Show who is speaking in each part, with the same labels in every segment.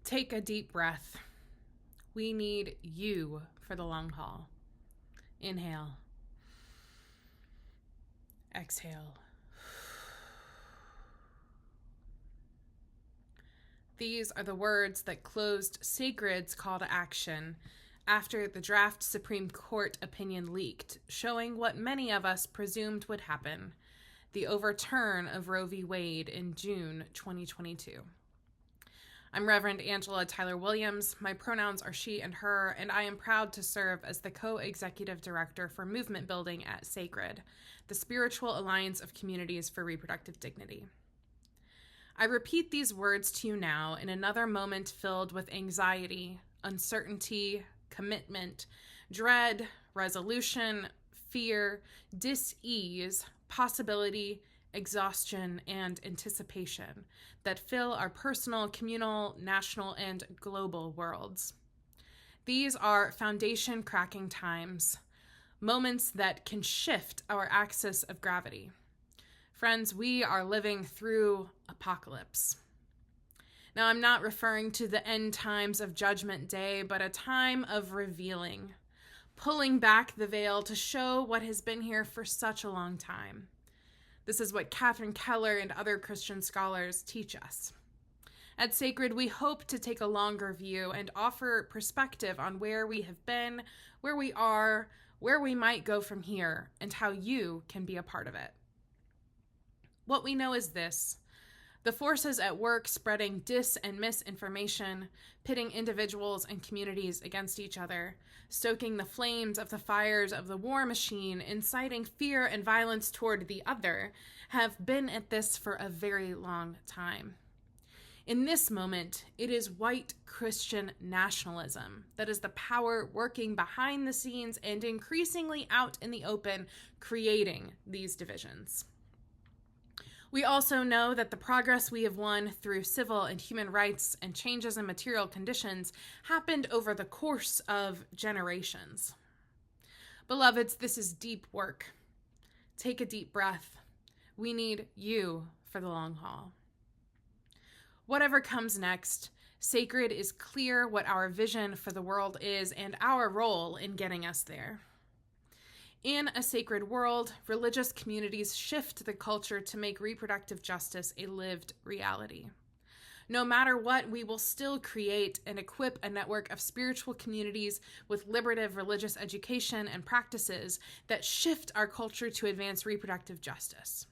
Speaker 1: Take a deep breath. We need you for the long haul. Inhale. Exhale. These are the words that closed SACReD's call to action after the draft Supreme Court opinion leaked, showing what many of us presumed would happen: the overturn of Roe v. Wade in June 2022. I'm Reverend Angela Tyler Williams. My pronouns are she and her, and I am proud to serve as the co-executive director for movement building at SACReD, the Spiritual Alliance of Communities for Reproductive Dignity. I repeat these words to you now in another moment filled with anxiety, uncertainty, commitment, dread, resolution, fear, dis-ease, possibility, exhaustion, and anticipation that fill our personal, communal, national, and global worlds. These are foundation-cracking times, moments that can shift our axis of gravity. Friends, we are living through apocalypse. Now, I'm not referring to the end times of Judgment Day, but a time of revealing, pulling back the veil to show what has been here for such a long time. This is what Catherine Keller and other Christian scholars teach us. At SACReD, we hope to take a longer view and offer perspective on where we have been, where we are, where we might go from here, and how you can be a part of it. What we know is this: the forces at work spreading dis- and misinformation, pitting individuals and communities against each other, stoking the flames of the fires of the war machine, inciting fear and violence toward the other, have been at this for a very long time. In this moment, it is white Christian nationalism that is the power working behind the scenes and increasingly out in the open, creating these divisions. We also know that the progress we have won through civil and human rights and changes in material conditions happened over the course of generations. Beloveds, this is deep work. Take a deep breath. We need you for the long haul. Whatever comes next, SACReD is clear what our vision for the world is and our role in getting us there. In a sacred world, religious communities shift the culture to make reproductive justice a lived reality. No matter what, we will still create and equip a network of spiritual communities with liberative religious education and practices that shift our culture to advance reproductive justice.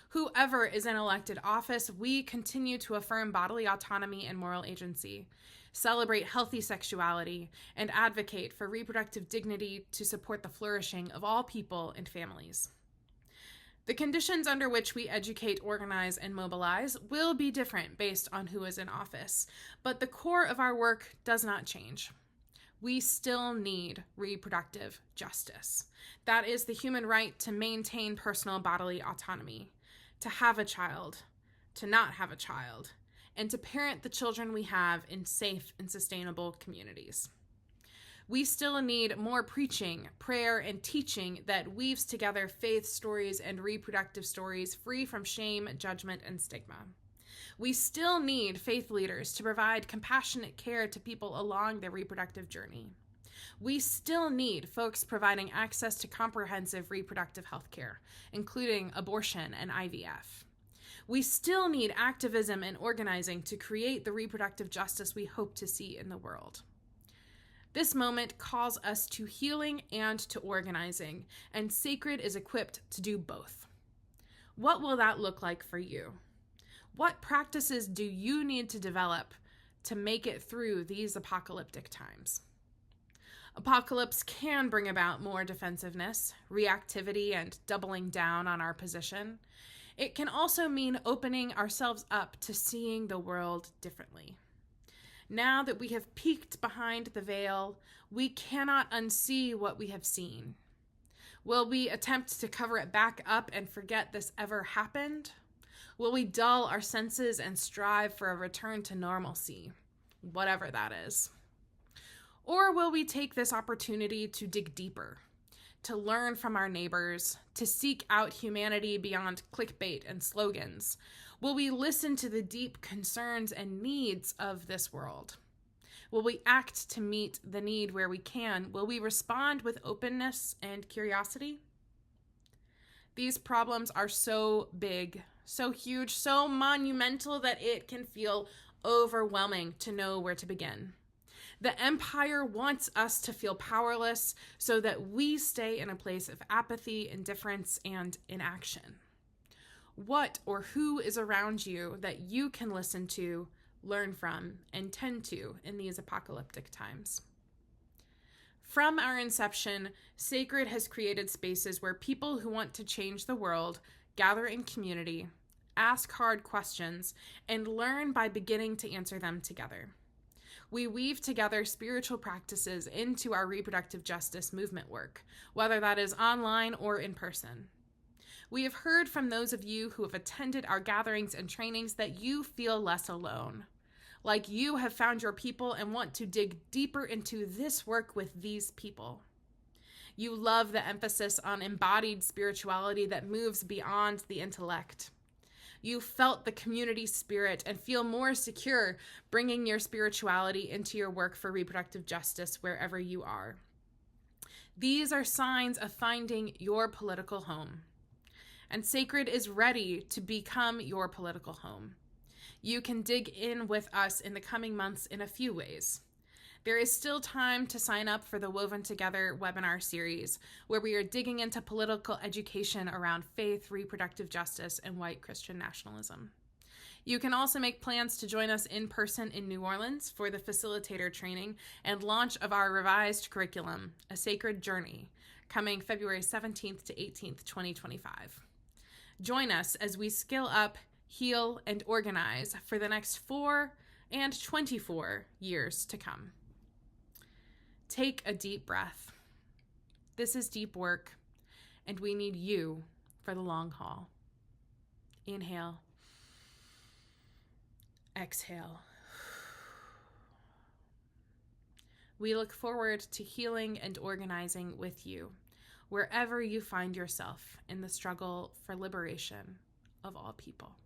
Speaker 1: Whoever is in elected office, we continue to affirm bodily autonomy and moral agency, celebrate healthy sexuality, and advocate for reproductive dignity to support the flourishing of all people and families. The conditions under which we educate, organize, and mobilize will be different based on who is in office, but the core of our work does not change. We still need reproductive justice. That is the human right to maintain personal bodily autonomy, to have a child, to not have a child, and to parent the children we have in safe and sustainable communities. We still need more preaching, prayer, and teaching that weaves together faith stories and reproductive stories free from shame, judgment, and stigma. We still need faith leaders to provide compassionate care to people along their reproductive journey. We still need folks providing access to comprehensive reproductive health care, including abortion and IVF. We still need activism and organizing to create the reproductive justice we hope to see in the world. This moment calls us to healing and to organizing, and SACReD is equipped to do both. What will that look like for you? What practices do you need to develop to make it through these apocalyptic times? Apocalypse can bring about more defensiveness, reactivity, and doubling down on our position. It can also mean opening ourselves up to seeing the world differently. Now that we have peeked behind the veil, we cannot unsee what we have seen. Will we attempt to cover it back up and forget this ever happened? Will we dull our senses and strive for a return to normalcy, whatever that is? Or will we take this opportunity to dig deeper, to learn from our neighbors, to seek out humanity beyond clickbait and slogans? Will we listen to the deep concerns and needs of this world? Will we act to meet the need where we can? Will we respond with openness and curiosity? These problems are so big, so huge, so monumental that it can feel overwhelming to know where to begin. The empire wants us to feel powerless so that we stay in a place of apathy, indifference, and inaction. What or who is around you that you can listen to, learn from, and tend to in these apocalyptic times? From our inception, SACReD has created spaces where people who want to change the world gather in community, ask hard questions, and learn by beginning to answer them together. We weave together spiritual practices into our reproductive justice movement work, whether that is online or in person. We have heard from those of you who have attended our gatherings and trainings that you feel less alone, like you have found your people and want to dig deeper into this work with these people. You love the emphasis on embodied spirituality that moves beyond the intellect. You felt the community spirit and feel more secure bringing your spirituality into your work for reproductive justice wherever you are. These are signs of finding your political home. And SACReD is ready to become your political home. You can dig in with us in the coming months in a few ways. There is still time to sign up for the Woven Together webinar series, where we are digging into political education around faith, reproductive justice, and white Christian nationalism. You can also make plans to join us in person in New Orleans for the facilitator training and launch of our revised curriculum, A SACReD Journey, coming February 17th to 18th, 2025. Join us as we skill up, heal, and organize for the next 4 and 24 years to come. Take a deep breath. This is deep work, and we need you for the long haul. Inhale. Exhale. We look forward to healing and organizing with you, wherever you find yourself in the struggle for liberation of all people.